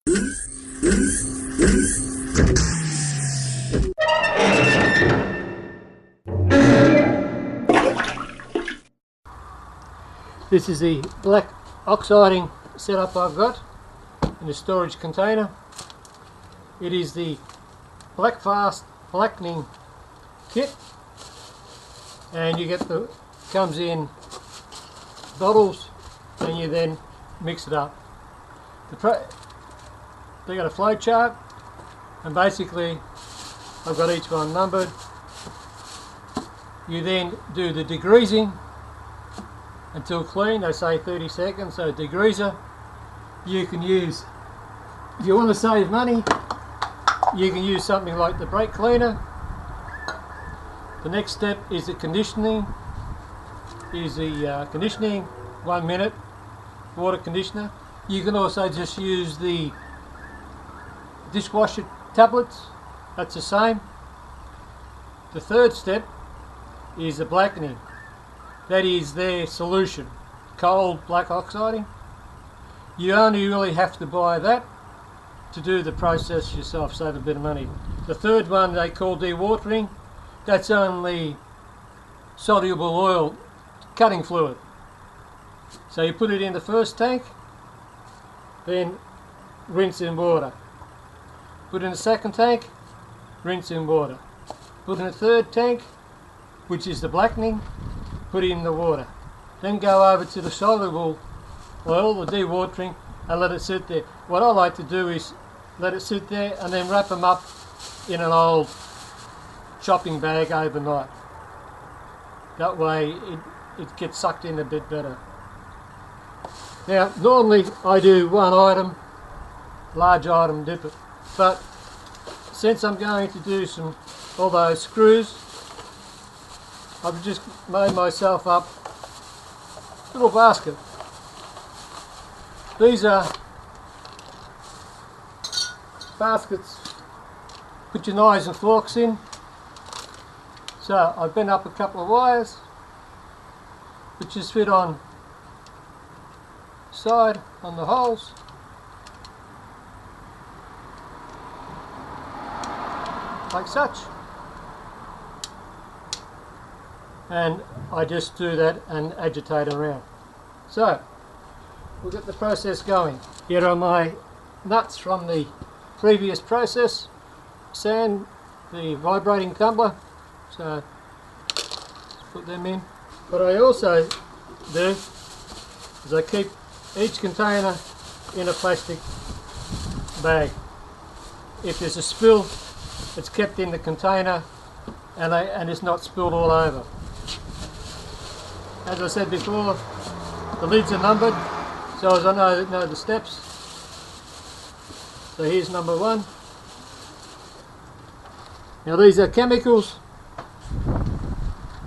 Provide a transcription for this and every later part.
This is the black oxiding setup I've got in the storage container. It is the black fast blackening kit, and you get comes in bottles, and you then mix it up. They got a flow chart, and basically I've got each one numbered. You then do the degreasing until clean. They say 30 seconds, so degreaser you can use, if you want to save money, you can use something like the brake cleaner. The next step is the conditioning. Conditioning 1 minute water conditioner. You can also just use the dishwasher tablets, that's the same. The third step is the blackening. That is their solution, cold black oxiding. You only really have to buy that to do the process yourself, save a bit of money. The third one they call dewatering. That's only soluble oil, cutting fluid. So you put it in the first tank, then rinse in water. Put in the second tank, rinse in water. Put in the third tank, which is the blackening, put in the water. Then go over to the soluble oil, the dewatering, and let it sit there. What I like to do is let it sit there and then wrap them up in an old chopping bag overnight. That way it gets sucked in a bit better. Now normally I do one item, large item, dip it, but since I'm going to do all those screws, I've just made myself up a little basket. These are baskets, put your knives and forks in. So I've bent up a couple of wires which just fit on side on the holes. Like such. And I just do that and agitate around. So we'll get the process going. Here are my nuts from the previous process, sand, the vibrating tumbler, so let's put them in. What I also do is I keep each container in a plastic bag. If there's a spill, it's kept in the container and it's not spilled all over. As I said before, the lids are numbered, so as I know the steps. So here's number 1. Now these are chemicals.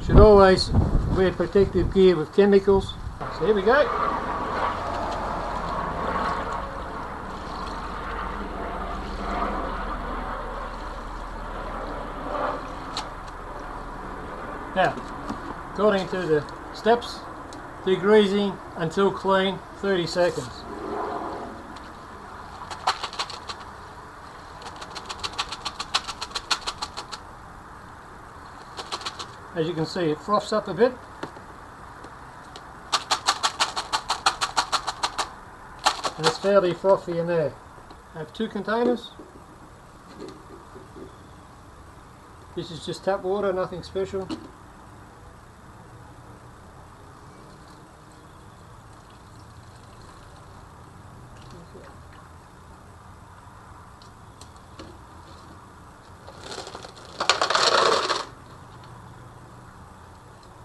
Should always wear protective gear with chemicals. So here we go. Now, according to the steps, degreasing until clean, 30 seconds. As you can see, it froths up a bit. And it's fairly frothy in there. I have 2 containers. This is just tap water, nothing special.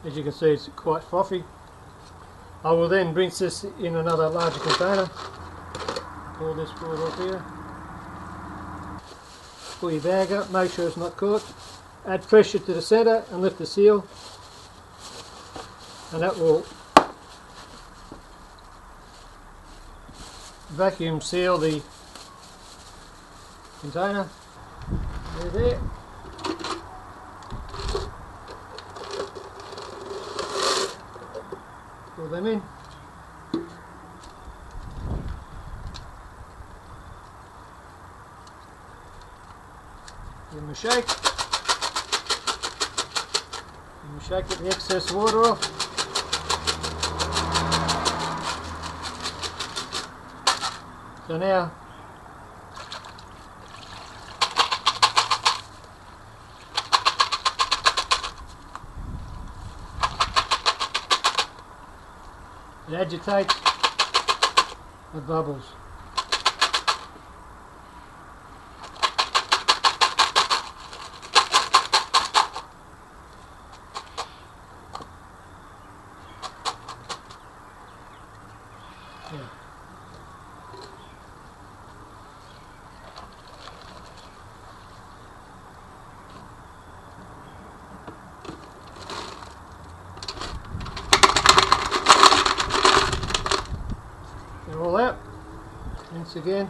As you can see, it's quite frothy. I will then rinse this in another larger container. Pour this fluid off here. Pull your bag up, make sure it's not caught. Add pressure to the centre and lift the seal. And that will vacuum seal the container. There. Pull them in. Give them a shake. And shake get the excess water off. So now it agitates the bubbles. Yeah. They're all out. Once again.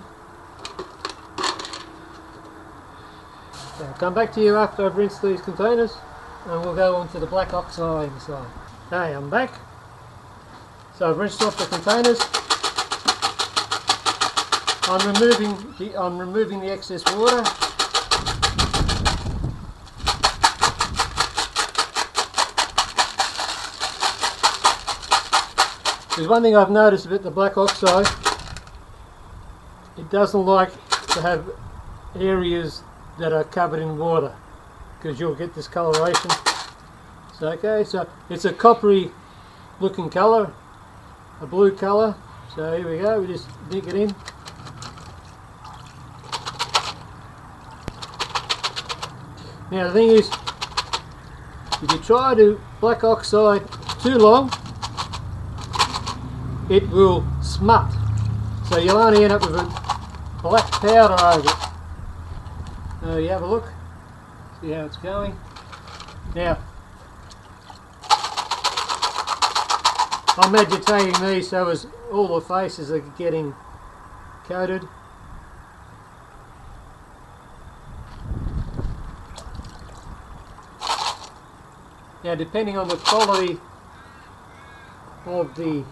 So I'll come back to you after I've rinsed these containers and we'll go on to the black oxide side. Okay, I'm back. So I've rinsed off the containers. I'm removing the excess water. There's one thing I've noticed about the black oxide, it doesn't like to have areas that are covered in water because you'll get this coloration. So okay, so it's a coppery looking colour, a blue colour. So here we go, we just dink it in. Now the thing is, if you try to black oxide too long, it will smut. So you'll only end up with a black powder over it. So you have a look, see how it's going. Now, I'm agitating these so as all the faces are getting coated. Now depending on the quality of the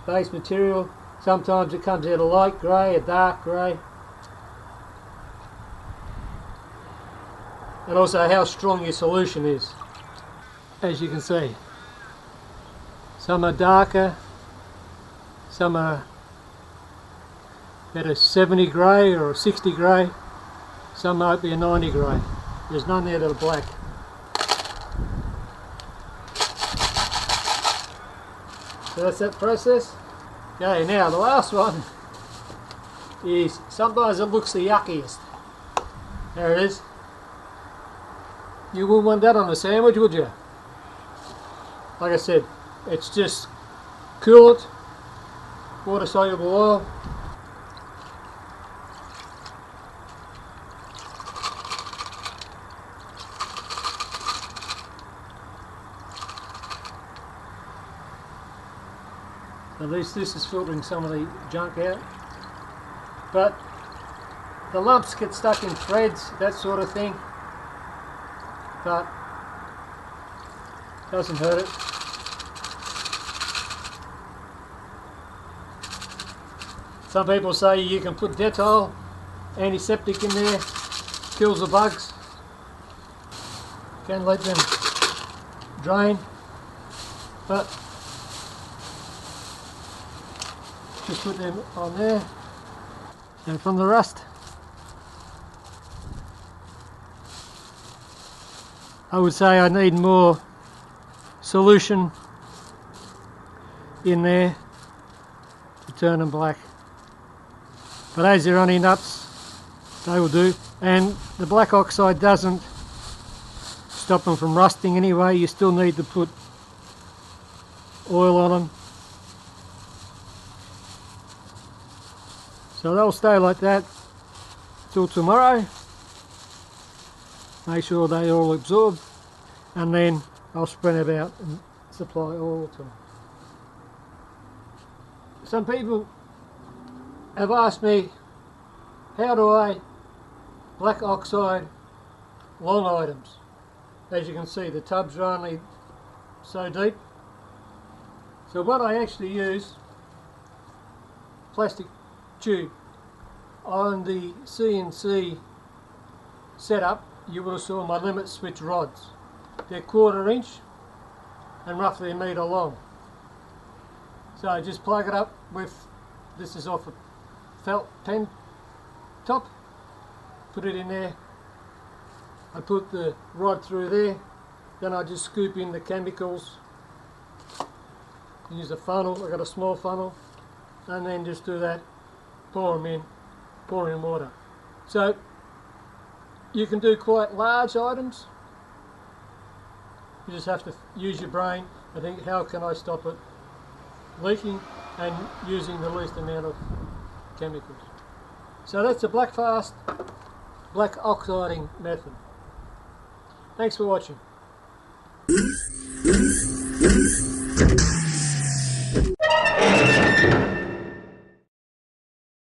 base material, sometimes it comes out a light grey, a dark grey, and also how strong your solution is. As you can see, some are darker, some are about a 70 grey or a 60 grey, some might be a 90 grey. There's none there that are black. So that's that process. Okay, now the last one is, sometimes it looks the yuckiest. There it is. You wouldn't want that on a sandwich, would you? Like I said, it's just coolant, water soluble oil. At least this is filtering some of the junk out. But the lumps get stuck in threads, that sort of thing. But doesn't hurt it. Some people say you can put Dettol, antiseptic in there, kills the bugs. Can let them drain, but just put them on there. And from the rust, I would say I need more solution in there to turn them black. But as they're only nuts, they will do. And the black oxide doesn't stop them from rusting anyway. You still need to put oil on them. So they'll stay like that till tomorrow. Make sure they all absorb, and then I'll spread them out and supply oil to them. Some people have asked me, how do I black oxide long items? As you can see, the tubs are only so deep. So what I actually use, plastic tube on the CNC4A setup, you would have saw my limit switch rods. They're 1/4 inch and roughly 1 metre long. So I just plug it up with, this is off a felt pen top, put it in there, I put the rod through there, then I just scoop in the chemicals, use a funnel, I got a small funnel, and then just do that, pour in water. So you can do quite large items, you just have to use your brain and think, how can I stop it leaking and using the least amount of chemicals. So that's the black oxiding method. Thanks for watching.